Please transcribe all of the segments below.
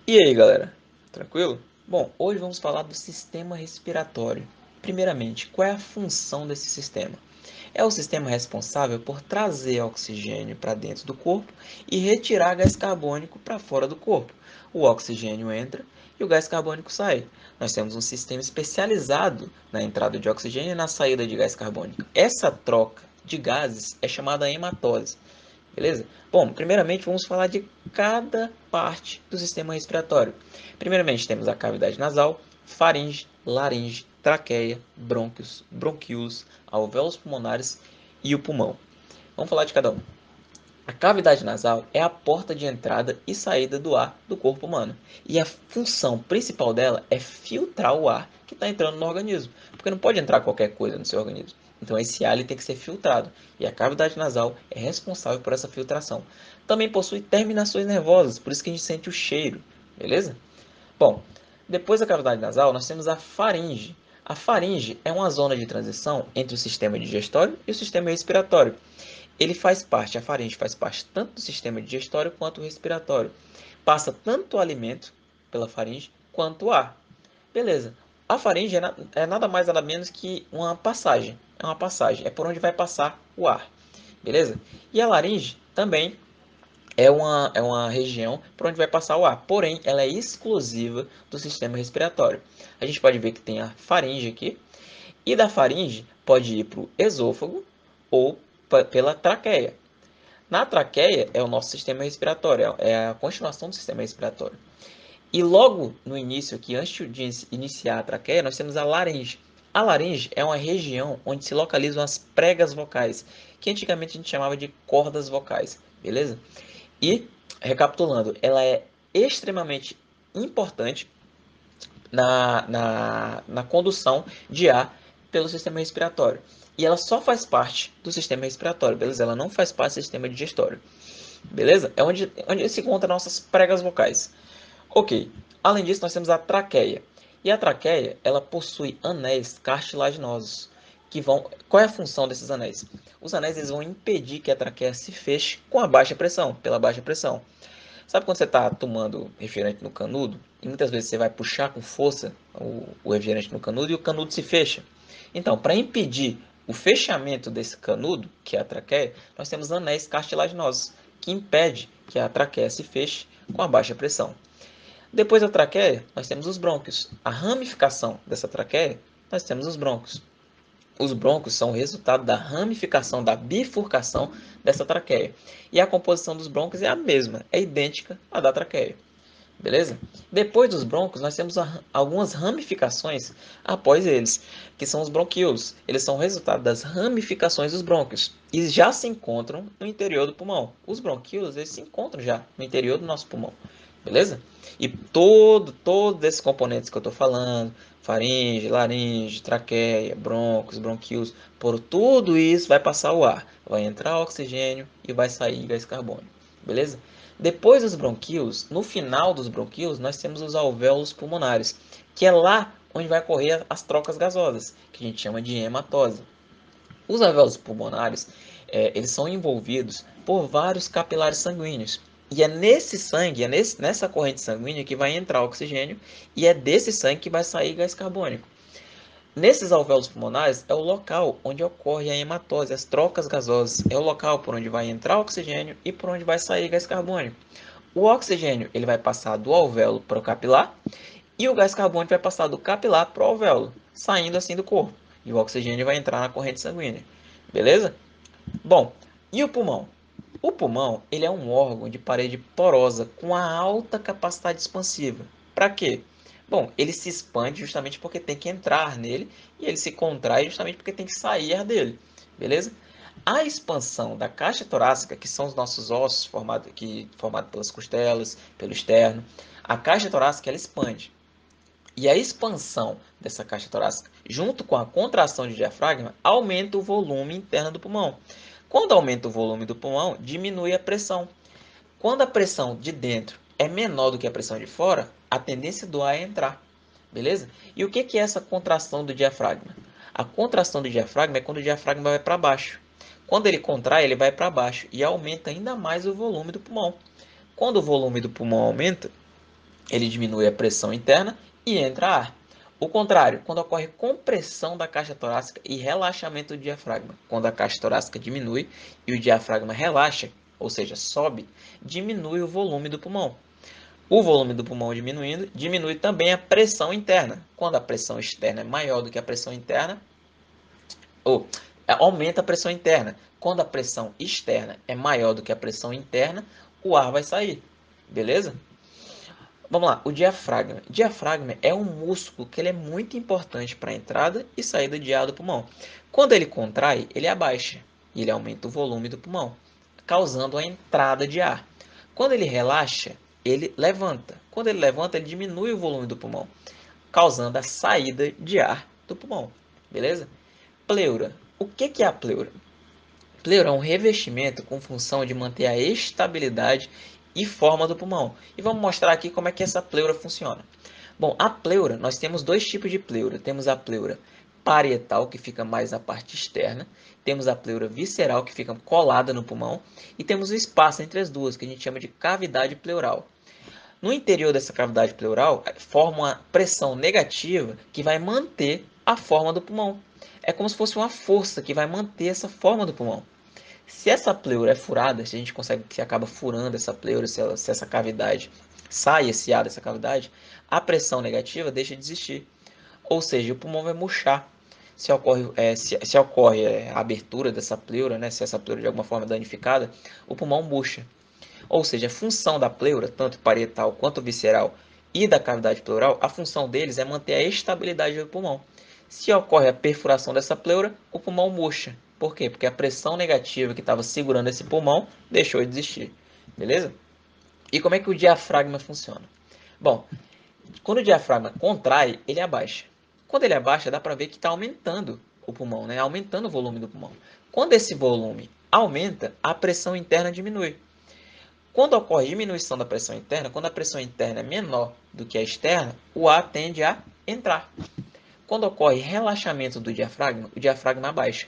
E aí, galera? Tranquilo? Bom, hoje vamos falar do sistema respiratório. Primeiramente, qual é a função desse sistema? É o sistema responsável por trazer oxigênio para dentro do corpo e retirar gás carbônico para fora do corpo. O oxigênio entra e o gás carbônico sai. Nós temos um sistema especializado na entrada de oxigênio e na saída de gás carbônico. Essa troca de gases é chamada hematose. Beleza? Bom, primeiramente vamos falar de cada parte do sistema respiratório. Primeiramente temos a cavidade nasal, faringe, laringe, traqueia, brônquios, bronquíolos, alvéolos pulmonares e o pulmão. Vamos falar de cada um. A cavidade nasal é a porta de entrada e saída do ar do corpo humano. E a função principal dela é filtrar o ar que está entrando no organismo. Porque não pode entrar qualquer coisa no seu organismo. Então esse ar ele tem que ser filtrado. E a cavidade nasal é responsável por essa filtração. Também possui terminações nervosas, por isso que a gente sente o cheiro. Beleza? Bom, depois da cavidade nasal, nós temos a faringe. A faringe é uma zona de transição entre o sistema digestório e o sistema respiratório. A faringe faz parte tanto do sistema digestório quanto respiratório. Passa tanto o alimento pela faringe quanto o ar. Beleza. A faringe é nada mais nada menos que uma passagem. É uma passagem, é por onde vai passar o ar. Beleza? E a laringe também é uma região por onde vai passar o ar, porém ela é exclusiva do sistema respiratório. A gente pode ver que tem a faringe aqui, e da faringe pode ir para o esôfago ou pela traqueia. Na traqueia é o nosso sistema respiratório, é a continuação do sistema respiratório. E logo no início aqui, antes de iniciar a traqueia, nós temos a laringe. A laringe é uma região onde se localizam as pregas vocais, que antigamente a gente chamava de cordas vocais, beleza? E, recapitulando, ela é extremamente importante na condução de ar pelo sistema respiratório. E ela só faz parte do sistema respiratório, beleza? Ela não faz parte do sistema digestório, beleza? É onde se encontram nossas pregas vocais. Ok, além disso nós temos a traqueia. E a traqueia, ela possui anéis cartilaginosos. Qual é a função desses anéis? Os anéis eles vão impedir que a traqueia se feche com a baixa pressão, pela baixa pressão. Sabe quando você está tomando refrigerante no canudo e muitas vezes você vai puxar com força o refrigerante no canudo e o canudo se fecha? Então, para impedir o fechamento desse canudo, que é a traqueia, nós temos anéis cartilaginosos que impede que a traqueia se feche com a baixa pressão. Depois da traqueia, nós temos os brônquios. A ramificação dessa traqueia, nós temos os brônquios. Os brônquios são o resultado da ramificação, da bifurcação dessa traqueia. E a composição dos brônquios é a mesma, é idêntica à da traqueia. Beleza? Depois dos brônquios, nós temos algumas ramificações após eles, que são os bronquíolos. Eles são o resultado das ramificações dos brônquios e já se encontram no interior do pulmão. Os bronquíolos eles se encontram já no interior do nosso pulmão. Beleza? E todos esses componentes que eu estou falando, faringe, laringe, traqueia, brônquios, bronquíolos, por tudo isso vai passar o ar. Vai entrar oxigênio e vai sair gás carbônico. Beleza? Depois dos bronquíolos, no final dos bronquíolos, nós temos os alvéolos pulmonares, que é lá onde vai ocorrer as trocas gasosas, que a gente chama de hematose. Os alvéolos pulmonares, eles são envolvidos por vários capilares sanguíneos. E é nesse sangue, nessa corrente sanguínea que vai entrar oxigênio e é desse sangue que vai sair gás carbônico. Nesses alvéolos pulmonares é o local onde ocorre a hematose, as trocas gasosas. É o local por onde vai entrar oxigênio e por onde vai sair gás carbônico. O oxigênio ele vai passar do alvéolo para o capilar e o gás carbônico vai passar do capilar para o alvéolo, saindo assim do corpo. E o oxigênio vai entrar na corrente sanguínea. Beleza? Bom, e o pulmão? O pulmão ele é um órgão de parede porosa com a alta capacidade expansiva. Para quê? Bom, ele se expande justamente porque tem que entrar nele e ele se contrai justamente porque tem que sair dele. Beleza? A expansão da caixa torácica, que são os nossos ossos formados pelas costelas, pelo externo, a caixa torácica ela expande. E a expansão dessa caixa torácica, junto com a contração de diafragma, aumenta o volume interno do pulmão. Quando aumenta o volume do pulmão, diminui a pressão. Quando a pressão de dentro é menor do que a pressão de fora, a tendência do ar é entrar. Beleza? E o que é essa contração do diafragma? A contração do diafragma é quando o diafragma vai para baixo. Quando ele contrai, ele vai para baixo e aumenta ainda mais o volume do pulmão. Quando o volume do pulmão aumenta, ele diminui a pressão interna e entra ar. O contrário, quando ocorre compressão da caixa torácica e relaxamento do diafragma, quando a caixa torácica diminui e o diafragma relaxa, ou seja, sobe, diminui o volume do pulmão. O volume do pulmão diminuindo, diminui também a pressão interna. Quando a pressão externa é maior do que a pressão interna, ou aumenta a pressão interna. Quando a pressão externa é maior do que a pressão interna, o ar vai sair. Beleza? Vamos lá, o diafragma. O diafragma é um músculo que ele é muito importante para a entrada e saída de ar do pulmão. Quando ele contrai, ele abaixa e ele aumenta o volume do pulmão, causando a entrada de ar. Quando ele relaxa, ele levanta. Quando ele levanta, ele diminui o volume do pulmão, causando a saída de ar do pulmão. Beleza? Pleura. O que é a pleura? Pleura é um revestimento com função de manter a estabilidade e forma do pulmão. E vamos mostrar aqui como é que essa pleura funciona. Bom, a pleura, nós temos dois tipos de pleura. Temos a pleura parietal, que fica mais na parte externa. Temos a pleura visceral, que fica colada no pulmão. E temos o espaço entre as duas, que a gente chama de cavidade pleural. No interior dessa cavidade pleural, forma uma pressão negativa que vai manter a forma do pulmão. É como se fosse uma força que vai manter essa forma do pulmão. Se essa pleura é furada, se a gente consegue, se acaba furando essa pleura, se essa cavidade sai esse ar dessa cavidade, a pressão negativa deixa de existir. Ou seja, o pulmão vai murchar. Se ocorre a abertura dessa pleura, né, se essa pleura de alguma forma é danificada, o pulmão murcha. Ou seja, a função da pleura, tanto parietal quanto visceral e da cavidade pleural, a função deles é manter a estabilidade do pulmão. Se ocorre a perfuração dessa pleura, o pulmão murcha. Por quê? Porque a pressão negativa que estava segurando esse pulmão deixou de existir. Beleza? E como é que o diafragma funciona? Bom, quando o diafragma contrai, ele abaixa. Quando ele abaixa, dá para ver que está aumentando o pulmão, né? Aumentando o volume do pulmão. Quando esse volume aumenta, a pressão interna diminui. Quando ocorre diminuição da pressão interna, quando a pressão interna é menor do que a externa, o ar tende a entrar. Quando ocorre relaxamento do diafragma, o diafragma abaixa.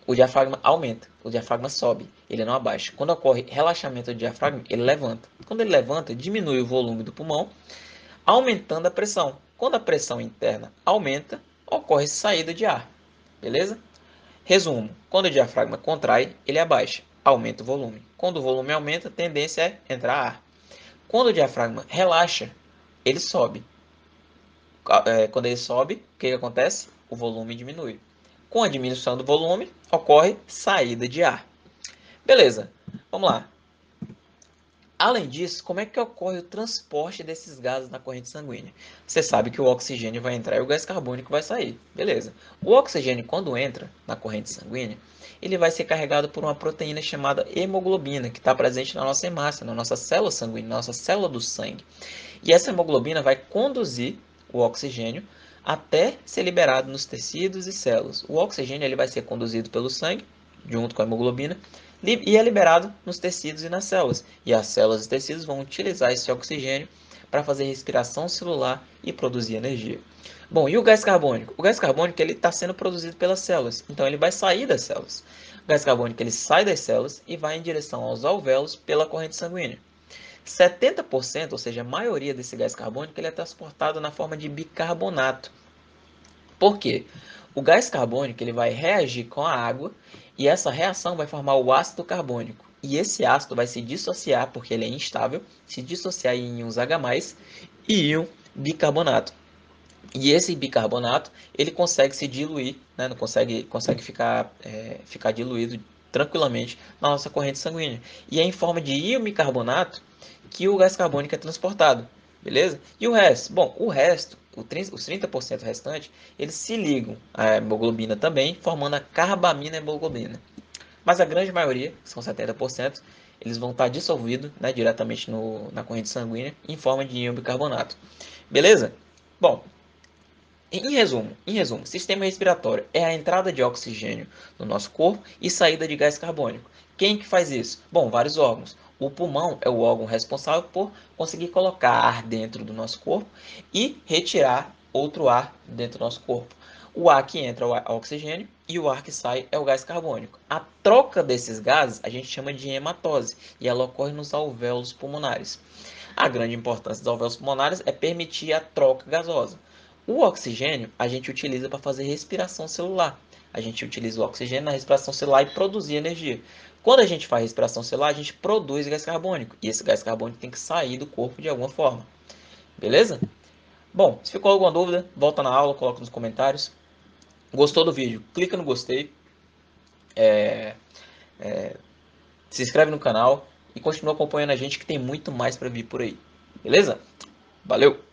O diafragma aumenta, o diafragma sobe, ele não abaixa. Quando ocorre relaxamento do diafragma, ele levanta. Quando ele levanta, diminui o volume do pulmão, aumentando a pressão. Quando a pressão interna aumenta, ocorre saída de ar. Beleza? Resumo: quando o diafragma contrai, ele abaixa, aumenta o volume. Quando o volume aumenta, a tendência é entrar ar. Quando o diafragma relaxa, ele sobe. Quando ele sobe, o que acontece? O volume diminui. Com a diminuição do volume, ocorre saída de ar. Beleza, vamos lá. Além disso, como é que ocorre o transporte desses gases na corrente sanguínea? Você sabe que o oxigênio vai entrar e o gás carbônico vai sair. Beleza. O oxigênio, quando entra na corrente sanguínea, ele vai ser carregado por uma proteína chamada hemoglobina, que está presente na nossa hemácia, na nossa célula sanguínea, na nossa célula do sangue. E essa hemoglobina vai conduzir o oxigênio até ser liberado nos tecidos e células. O oxigênio ele vai ser conduzido pelo sangue, junto com a hemoglobina, e é liberado nos tecidos e nas células. E as células e tecidos vão utilizar esse oxigênio para fazer respiração celular e produzir energia. Bom, e o gás carbônico? O gás carbônico ele está sendo produzido pelas células, então ele vai sair das células. O gás carbônico ele sai das células e vai em direção aos alvéolos pela corrente sanguínea. 70%, ou seja, a maioria desse gás carbônico, ele é transportado na forma de bicarbonato. Por quê? O gás carbônico ele vai reagir com a água e essa reação vai formar o ácido carbônico. E esse ácido vai se dissociar, porque ele é instável, se dissociar em íons H+, e íon bicarbonato. E esse bicarbonato ele consegue se diluir, né? Não consegue ficar diluído tranquilamente na nossa corrente sanguínea. E é em forma de íon bicarbonato que o gás carbônico é transportado. Beleza? E o resto? Bom, o resto, os 30% restante, eles se ligam à hemoglobina também, formando a carbamina hemoglobina. Mas a grande maioria, que são 70%, eles vão estar dissolvidos, né, diretamente na corrente sanguínea em forma de íon bicarbonato. Beleza? Bom, em resumo, sistema respiratório é a entrada de oxigênio no nosso corpo e saída de gás carbônico. Quem que faz isso? Bom, vários órgãos. O pulmão é o órgão responsável por conseguir colocar ar dentro do nosso corpo e retirar outro ar dentro do nosso corpo. O ar que entra é o oxigênio e o ar que sai é o gás carbônico. A troca desses gases a gente chama de hematose e ela ocorre nos alvéolos pulmonares. A grande importância dos alvéolos pulmonares é permitir a troca gasosa. O oxigênio a gente utiliza para fazer respiração celular. A gente utiliza o oxigênio na respiração celular e produzir energia. Quando a gente faz respiração celular, a gente produz gás carbônico. E esse gás carbônico tem que sair do corpo de alguma forma. Beleza? Bom, se ficou alguma dúvida, volta na aula, coloca nos comentários. Gostou do vídeo? Clica no gostei. Se inscreve no canal e continua acompanhando a gente que tem muito mais para vir por aí. Beleza? Valeu!